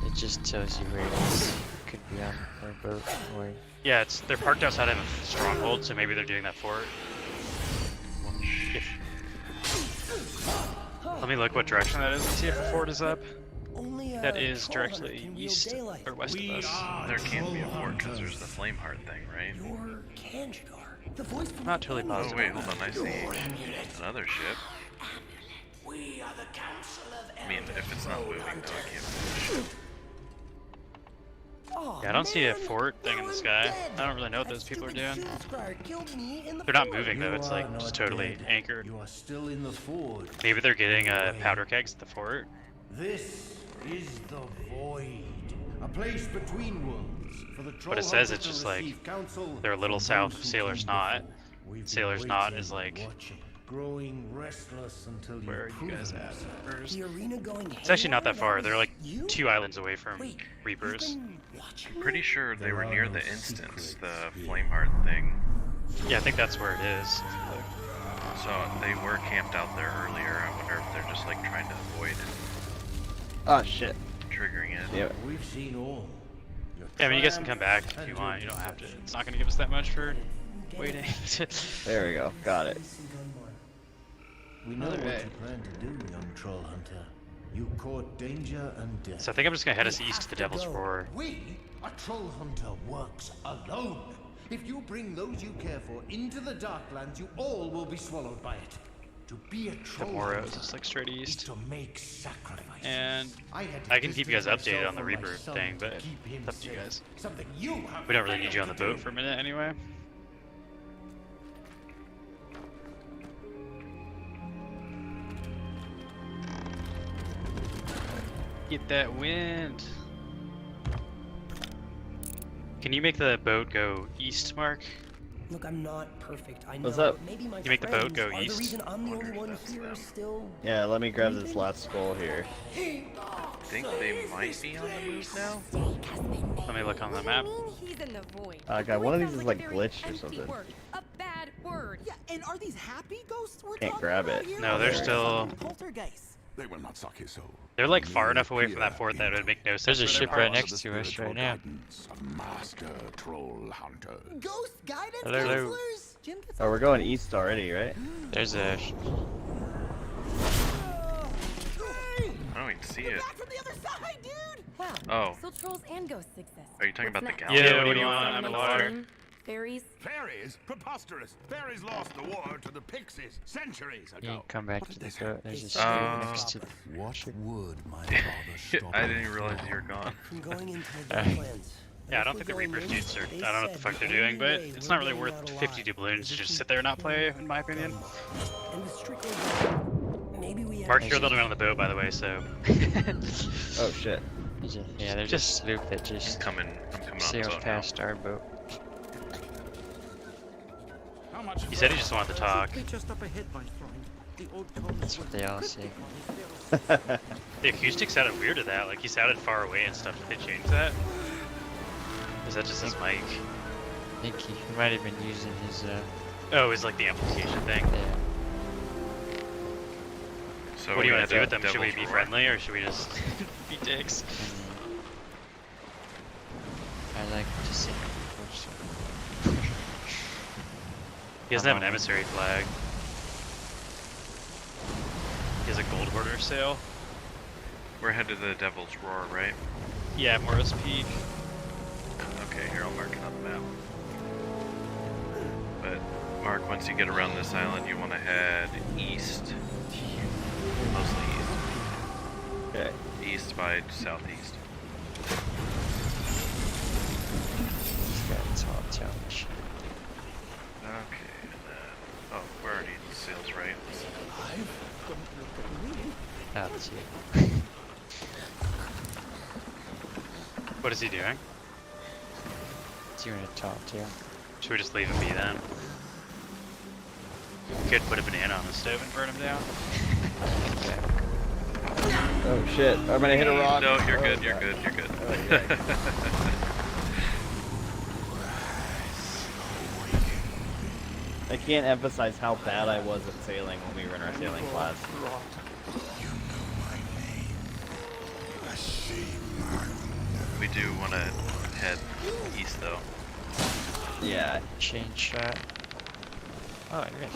It just tells you where it is. Could be on a boat or Yeah, they're parked outside of a stronghold, so maybe they're doing that fort. Let me look what direction that is and see if the fort is up. Only That is directly east daylight. or west of us. There can't be a fort because there's the Flameheart thing, right? You're Kanjar. The voice from Not totally Oh positive. wait, hold on, I see another ship. We are the council of I mean, if it's not moving, though, I can't move. Yeah, I don't see a fort thing in the sky. I don't really know what those people are doing. They're not moving though, it's like just totally anchored. You are still in the ford. Maybe they're getting powder kegs at the fort. This is the void, a place between worlds for the troll But it says hunter it's to just like receive counsel they're a little from south those of who Sailor's came Knot. before. We've been Sailor's Knot waiting is like, and watching, growing restless until you where are you prove guys at? yourself. First? The arena going It's actually not that haywire? far. They're like You? 2 islands away from Wait, Reapers. you've been watching I'm pretty sure they There were are near no the instance, the secrets Flameheart thing. Yeah, I think that's where it is. So they were camped out there earlier. I wonder if they're just like trying to avoid Oh, shit. triggering it. Yep. We've seen all. Your Yeah, I mean, you guys can come back triumphs if you and want. your You don't have to. deceptions. It's not going to give us that much for waiting. There we go. Got it. We know what Alright. you plan to do, young troll hunter. You court danger and death. So I think I'm just going to head us east to the Devil's go. Roar. We, a troll hunter, works alone. If you bring those you care for into the Darklands, you all will be swallowed by it. To be a The troll Moros, hunter it's like straight is east. to make sacrifices. And had to I can keep you guys distance updated myself on the from Reaper my son thing, to but keep him it's up to you safe. guys. Something you have We don't really need you on failed the to boat do. for a minute anyway. Get that wind. Can you make the boat go east, Mark? Look, I'm not perfect. I know. What's up? but Maybe my You make the boat friends go are east? The reason I'm the Wonder only if one that's here them. still. Yeah, let me grab this last skull here. I think they might be on the move now. Let me look on the map. He's in the void. Okay, one of these is like glitched or something. A bad word. Yeah, and are these happy ghosts we're Can't talking grab about it. here? No, Or they're are they still- poltergeists? They will not suck his soul. They're like far enough away from that fort that it would make no sense. There's a for ship their right part. next to us right now. Guidance of Master Troll Hunter. Ghost guidance Hello. counselors? Jim gets Oh, we're going east already, right? There's a Hey! I don't even see You're it. back from the other side, dude! Wow. Oh. So trolls and ghosts exist. Are you talking What's about the next? galaxy? Yeah, what do you want? I'm in the water. Fairies. Fairies? Preposterous. Fairies lost the war to the Pixies centuries you ago. come back to the boat. There's a ship Uh, next to the What would my father stop? I didn't even realize you were gone. From going into the Darklands. Yeah, I don't think the Reaper dudes are. I don't know what the fuck they're doing, but it's not really worth 50 doubloons to just sit there and not play, in my opinion. And with strictly maybe we have Mark, you're the only one on the boat, by the way, so. Oh shit. yeah, there's Just- a sloop that just I'm coming on sailed zone now. past our boat. He said he just wanted to talk. Just up ahead, my friend. The old Thomas That's what they all say. The acoustic sounded weird to that, like he sounded far away and stuff. Did they change that? Is that just his mic? I think he might have been using his Oh, it's like the amplification thing. yeah. So What do you we want to do had with them? Should we Devil's be Roar. friendly or should we just be dicks? I like to see He doesn't have an emissary flag. He has a gold hoarder sail. We're headed to the Devil's Roar, right? Yeah, Morris Peak. Okay, here I'll mark it on the map. But Mark, once you get around this island, you want to head east. Mostly east. Okay. East by southeast. He's got a tall tail machine. Okay, and then... Oh, we're already in sales, right? Oh, that's you. What is he doing? It's you in a tall tail. Should we just leave him be then? Could put a banana on the stove and burn him down. Okay. Oh shit! I'm gonna hit a rock. No, you're Oh, good, you're God. good, you're good. Oh, yeah. I can't emphasize how bad I was at sailing when we were in our sailing class. We do want to head east, though. Yeah. Chain shot. Oh, you're in.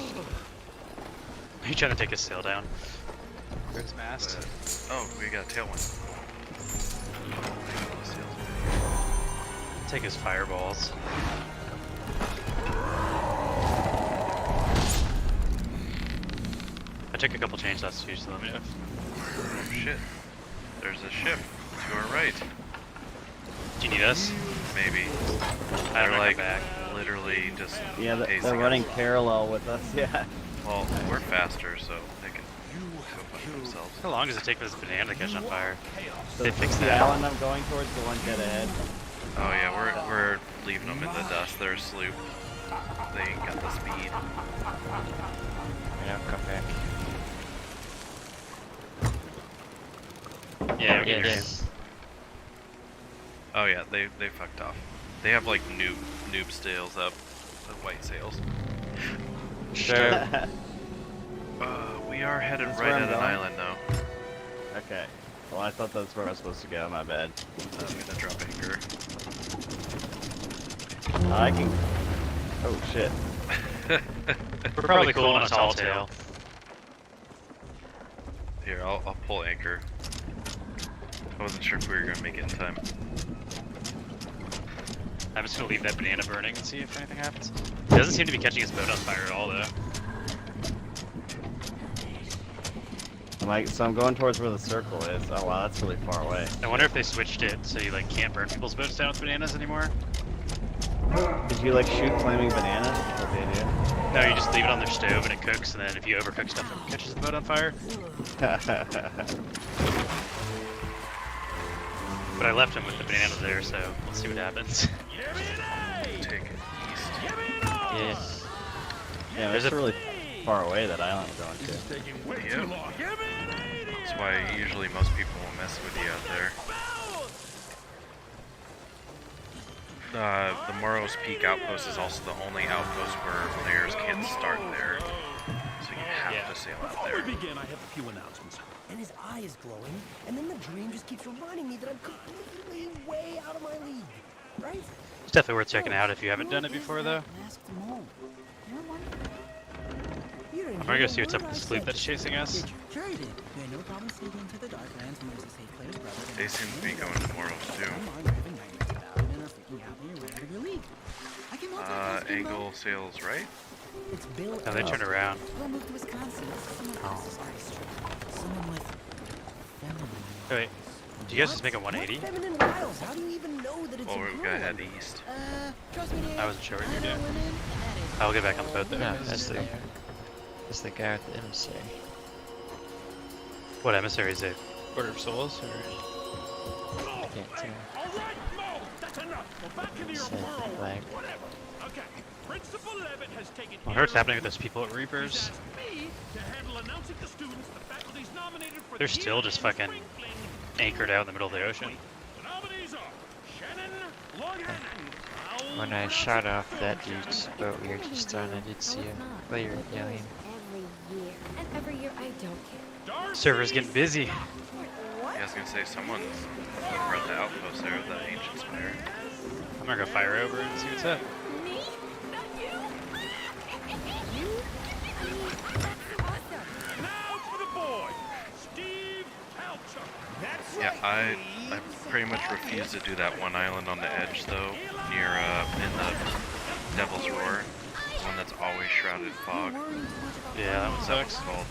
Are you trying to take his sail down? Where's his mast? Oh, we got a tailwind. Take his fireballs. I took a couple chainsaws too, so let me know. Oh shit. There's a ship to our right. Do you need us? Maybe. I'm They're like back. literally just Yeah, they're pacing running us. parallel with us. Yeah. Well, we're faster, so they can go fuck themselves. How long does it take for this banana to catch on fire? So They fixed the that. island I'm going towards, the one dead ahead. Oh yeah, we're leaving them in the dust. They're a sloop. They ain't got the speed. And I'll come back. Yeah, we can Yes. Oh yeah, they fucked off. They have like noob sails up, the white sails. Sure. We are headed That's right where I'm at an going. island now. Okay. Well, I thought that's where I was supposed to go. My bad. I'm gonna drop anchor. I can. Oh shit. We're probably cool on a tall tail. Here, I'll pull anchor. I wasn't sure if we were gonna make it in time. I'm just gonna leave that banana burning and see if anything happens. It doesn't seem to be catching his boat on fire at all, though. So I'm going towards where the circle is. Oh wow, that's really far away. I wonder if they switched it so you like can't burn people's boats down with bananas anymore. Did you like shoot flaming bananas? That's what they do. No, you just leave it on their stove and it cooks, and then if you overcook stuff, it catches the boat on fire. But I left him with the bananas there, so let's see what happens. Take it east. Yes. Yeah, There's it's a- really far away that island I'm going to. Yep. That's why usually most people won't mess with you out there. The Morrow's Peak outpost is also the only outpost where players can't start there. So you have to sail out there. Begin, I have a few announcements. And his eye is glowing, and then the dream just keeps reminding me that I'm completely way out of my league. Right? It's definitely worth checking out if you haven't done it before, though. I'm gonna go see what's up with the sloop that's chasing us. Sure you did. You had no problem sneaking into the Darklands when there's a safe player's brother. They seem to be going to Morrow's too. Angle sails right? It's Bill. No, they turn around. We'll move to Wisconsin. Someone else's orchestra. Someone with feminine. Oh, wait, do you guys just make a 180? Feminine wiles. How do you even know that it's Well, a we're girl? gonna head east. Trust me, Dave. I wasn't sure what you were I know doing. women, and that is I'll get back on the boat though. No, that's the guy with the emissary. What emissary is it? Order of Souls? Or... I can't tell. All right, Mo, that's enough. Go back into your Said the burrow. flag. Whatever. Okay. Principal Levitt has taken Well, I care heard what's of happening with business. those people at He's Reapers. asked me to handle announcing to students the faculty's nominated for They're the still just year-end fucking sprinkling. anchored out in the middle of the ocean. The nominees are Shannon, Logan, and When I shot off that dude's boat we were just on, I did see a player yelling. Every year. And every year I don't care. Server's getting busy. Yeah, I was gonna say someone's run the outpost there with that ancient spire. I'm gonna go fire over and see what's up. Me? Not you? now for the boy, Steve Palchuk. That's Yeah, I pretty much refuse to do that one island on the edge though, near in the Devil's Roar. one that's always shrouded in fog. Yeah, that one That sucks. one's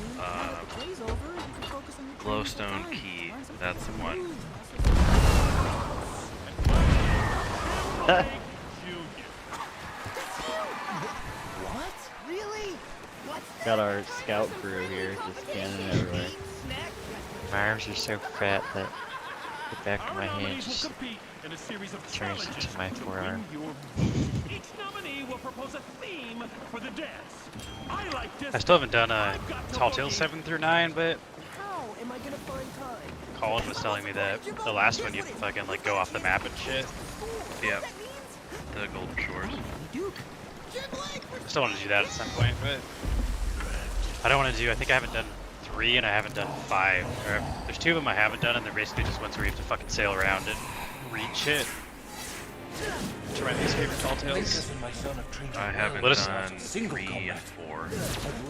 called Glowstone Key. That's the one. What? Really? What? Got our scout crew here, just cannon everywhere. My arms are so fat that the back of my hand just turns into my forearm. Each nominee will propose a theme for the dance. I like this. I still haven't done Tall Tales 7 through 9, but How am I gonna find time? Colin was telling me that the last one you fucking like go off the map and shit. Yep. The Golden Shores. I still want to do that at some point, but I don't want to do. I think I haven't done 3 and I haven't done 5. Or there's 2 of them I haven't done, and they're basically just ones where you have to fucking sail around and read shit. Which are my least favorite Tall Tales. I haven't done 3 and 4.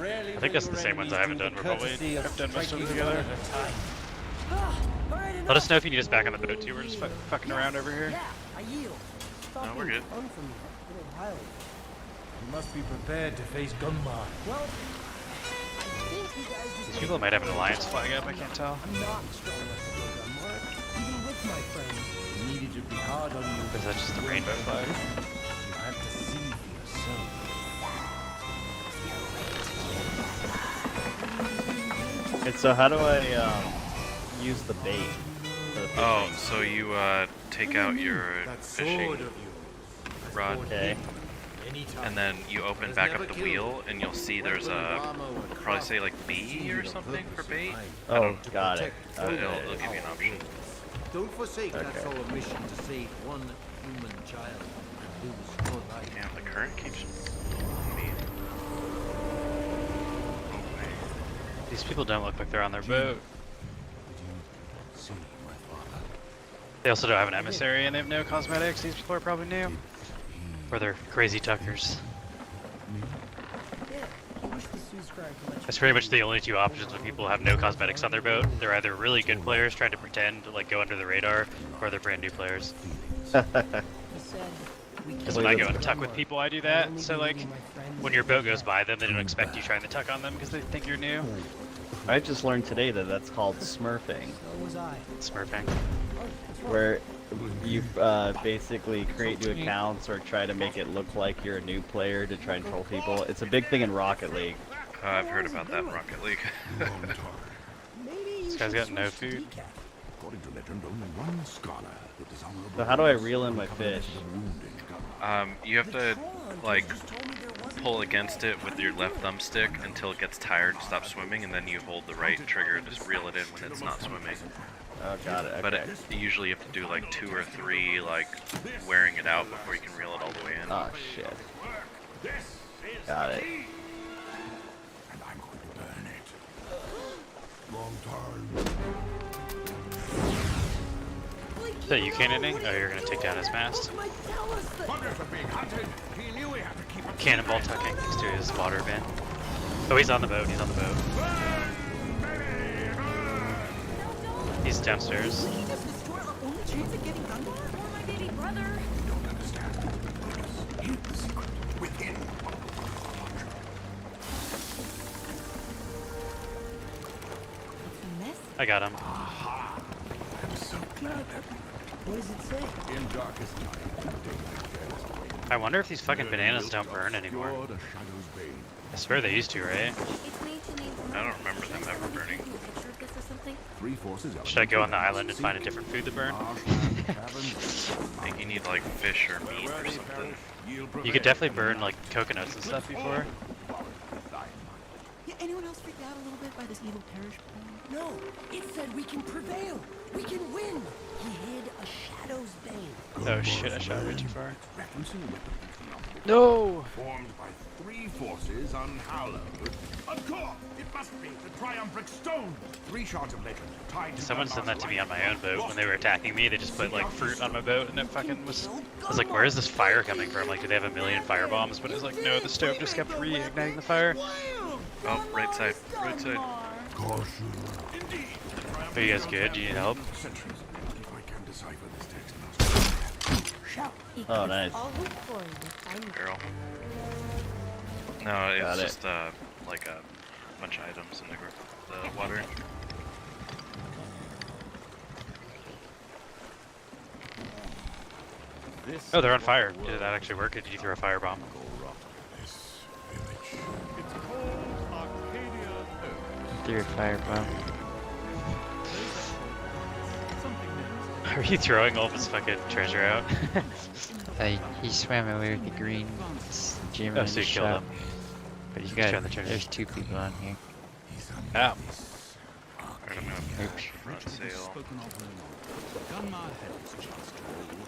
I think that's the same ones I haven't done. We're probably have done most of them together. Let us know if you need us back on the boat too. We're just fucking around over here. Yeah, I yield. No, we're good. Fun for me. Little Riley. You must be prepared to face Gunmar. Well, I think you guys just These people might have an alliance flag up. I can't tell. I'm not strong enough to go Gunmar, even with my friends. You needed to be hard on you. Is that just the rainbow flag? You had to see for yourself. And so how do I use the bait? For the Oh, fishing? so you take out your fishing rod, Okay. and then you open back up the wheel, and you'll see there's a probably say like B or something for bait. Oh, got it. But Okay. it'll give you an option. Don't forsake that Okay. solemn mission to save one human child and lose your life. Yeah, the current keeps on me. Oh, wait. These people don't look like they're on their boat. See, my father. They also don't have an emissary and they have no cosmetics. These people are probably new. Or they're crazy tuckers. Yeah, I wish the Suzerain could let That's pretty much the only 2 options when people have no cosmetics on their boat. They're either really good players trying to pretend to like go under the radar, or they're brand new players. you said we Because when I go and tuck with people, I do that. So like, when your boat goes by them, they don't expect you trying to tuck on them because they think you're new. I just learned today that that's called smurfing, So was I. Smurfing. where you basically create new accounts or try to make it look like you're a new player to try and troll people. It's a big thing in Rocket League. I've heard about that in Rocket League. This guy's got no food. According to legend, only one scholar, the dishonorable. So how do I reel in my fish? You have to like pull against it with your left thumbstick until it gets tired and stops swimming, and then you hold the right trigger and just reel it in when it's not swimming. Oh, got it. Okay. But usually you have to do like 2 or 3 like wearing it out before you can reel it all the way in. Oh shit. Got it. And I'm going to burn it. Long time. Is that you cannoning? Oh, you're gonna take down his mast. Buggers are being hunted. He knew we had to keep a Cannonball tucking next to his water bin. Oh, he's on the boat. He's on the boat. He's downstairs. Did he just destroy our only chance at getting Gunmar? Or my baby brother? don't understand. Hid the secret within. I got him. I'm so glad that What does it say? in darkest night, daylight I wonder if these fucking bananas don't burn anymore. obscure the shadow's bane. I swear they used to, right? It's made to name I don't remember them ever burning. Do a picture of this or something? 3 forces. Should I go on the island and find a different food to burn? I think you need like fish or meat or something. You could definitely burn like coconuts and stuff before. Yeah, anyone else freaked out a little bit by this evil parish plan? No, it said we can prevail. We can win. He hid a shadow's bane. Oh shit, I shot way too far. Referencing a weapon No! formed by 3 forces unhallowed. Of course, it must be the triumphant stone. 3 shards of legend tied to Someone sent that Gunmar's to me on right. my own boat when they were attacking me. They just put like fruit on my boat and it fucking was. I was like, where is this fire coming from? Like, do they have a million fire bombs? But it was like, no, the stove just kept reigniting the fire. Oh, right side, right side. Caution. Are you guys good? Do you need help? Centuries. If I can decipher this text, Shout. Oh, nice. I'll look for you. I'm Girl. No, Got it's it. just like a bunch of items in the water. Oh, they're on fire. Did that actually work? Or did you throw a firebomb? Threw a firebomb. Are you throwing all of his fucking treasure out? He swam away with the green gem Oh, in so the you killed shop. him. But he's Trying got. the treasure. There's 2 people on here. Ow. Alright, I'm gonna Oops. front sail.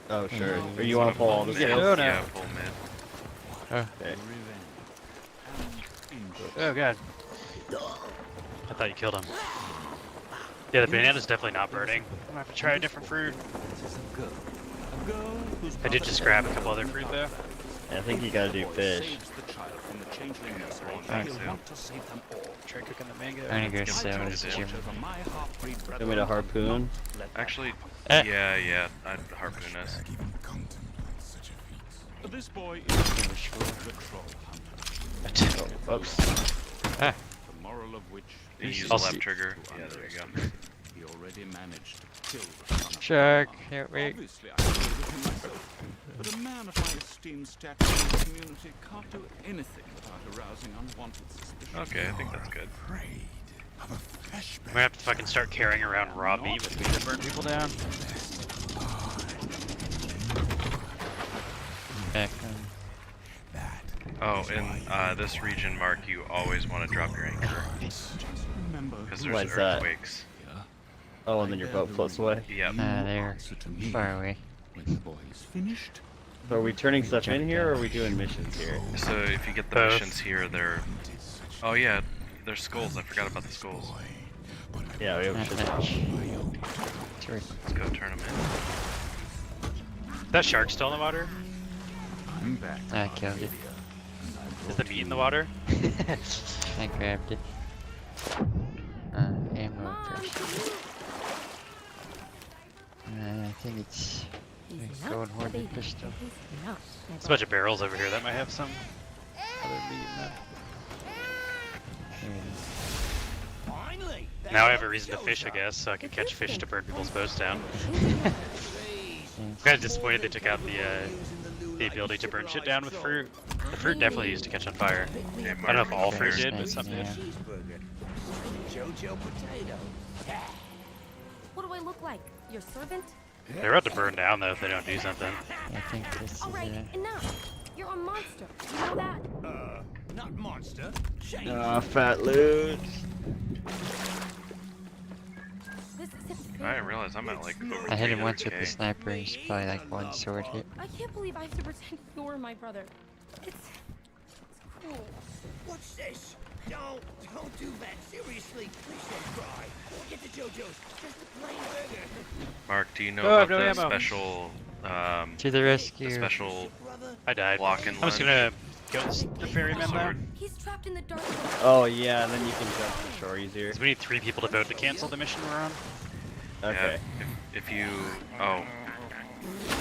Oh, sure. Or you want to pull all the Mid. sails? no. Yeah, full mid. Oh, Okay. Oh god. I thought you killed him. Yeah, the banana's definitely not burning. I'm gonna have to try a different fruit. I did just grab a couple other fruit though. I think you gotta do fish. Front sail. Try cooking the mango. I'm gonna go Let's sell get this it in. gem. Want me to harpoon? Actually, Eh. yeah, I'd harpoon us. This boy is the troll hunter. Oh, oops. Ah, The moral of which You is use the I'll left see. trigger. Yeah, there you go. he already managed to kill the son of shark. Mama. Here, wait. Obviously, I agree with him myself. But a man of my esteemed stature in the community can't do anything without arousing unwanted suspicion. Okay, I think that's good. I'm gonna have to fucking start carrying around raw meat with me to burn people down. Back on. Oh, in this region, Mark, you always want to drop your anchor. Remember, Because Why there's is that? earthquakes. Oh, and then your boat floats away. Yep. They're far away. when the boy is finished, So are we turning stuff in here, or are we doing missions here? So if you get the Both. missions here, they're... Oh yeah, there's skulls. I forgot about the skulls. Yeah, we Not should. much. Sure. Let's go turn them That shark's still in the water? I'm back. I killed it. Is the meat in the water? I grabbed it. Ammo Mom, first. I think it's He's a not gold a hoarded baby. pistol. He's not. There's a bunch of barrels over here that might have some other meat in them. Here it is. Finally! Now I have a reason to fish, I guess, so I can catch fish to burn people's boats down. Thanks. I'm kind of disappointed they took out the ability to burn shit down with fruit. The fruit definitely used to catch on fire. in. Hey, I don't know if all Okay, fruit did, but nice, some did. yeah. Jojo potato. What do I look like? Your servant? They're about to burn down though if they don't do something. I think this is Alright, enough. You're a monster. You know that? Not monster. Shame. Ah, fat loot. This isn't I fair. didn't realize I'm at like over I hit him once with 300K. the sniper. He's probably like 1 sword hit. I can't believe I have to pretend you're my brother. It's cruel. What's this? Don't do that. Seriously, please don't cry. Get to Jojo's. Just a plain burger. Mark, do you know Oh, I have about no the ammo. special, To the rescue. the special I died. block and I'm just lunge? gonna go with the ferryman though. Sword. He's trapped in the dark. Oh yeah, and then you can jump to shore easier. 'Cause we need 3 people to vote to cancel the mission we're on. Okay. Yeah, if you... Oh.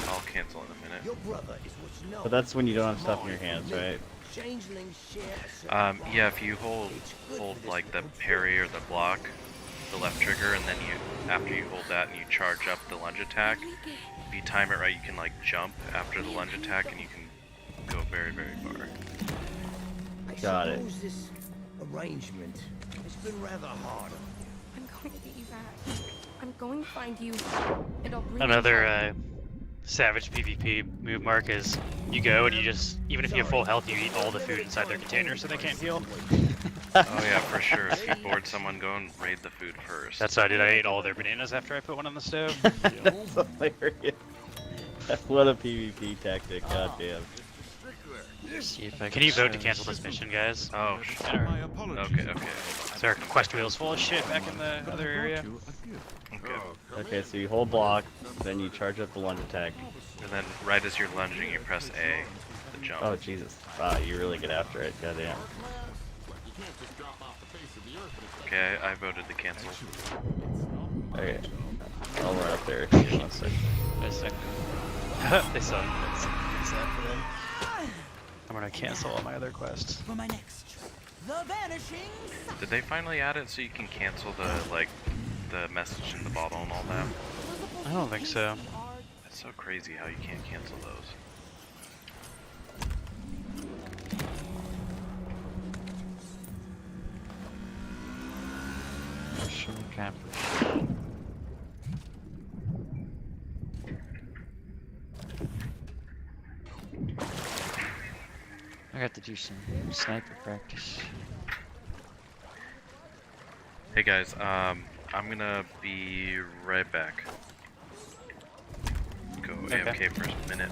I'll cancel in a minute. Your brother is what's known. But that's when you don't have stuff in your hands, right? Changelings share a certain Yeah, if you hold like the parry or the block, the left trigger, and then after you hold that and you charge up the lunge attack, if you time it right, you can like jump after the lunge attack and you can go very, very far. I Got it. suppose this arrangement has been rather hard on you. I'm going to get you back. I'm going to find you, and I'll bring you Another home. savage PvP move, Mark, is you go and you just, even if you have full health, you eat all the food inside their container so they can't heal. Oh yeah, for sure. If you board someone, go and raid the food first. That's what I did. I ate all their bananas after I put one on the stove. That's hilarious. What a PvP tactic, goddamn. See if I Can you vote to show cancel this. this mission, guys? Oh, My apologies. okay. So our quest wheel's full of shit back in the other area. You a gift. Okay. Okay, so you hold block, then you charge up the lunge attack. And then right as you're lunging, you press A to jump. Oh Jesus! Wow, you really get after it, goddamn. Okay, I voted to cancel. Okay, I'll run up there. Give me 1 second. They suck. They suck. I'm I'm gonna cancel all my other quests. For my next trip, the vanishing. Did they finally add it so you can cancel the message in the bottle and all that? I don't think so. It's so crazy how you can't cancel those. Mission accomplished. I got to do some sniper practice. Hey guys, I'm gonna be right back. Go Okay. AFK for a minute.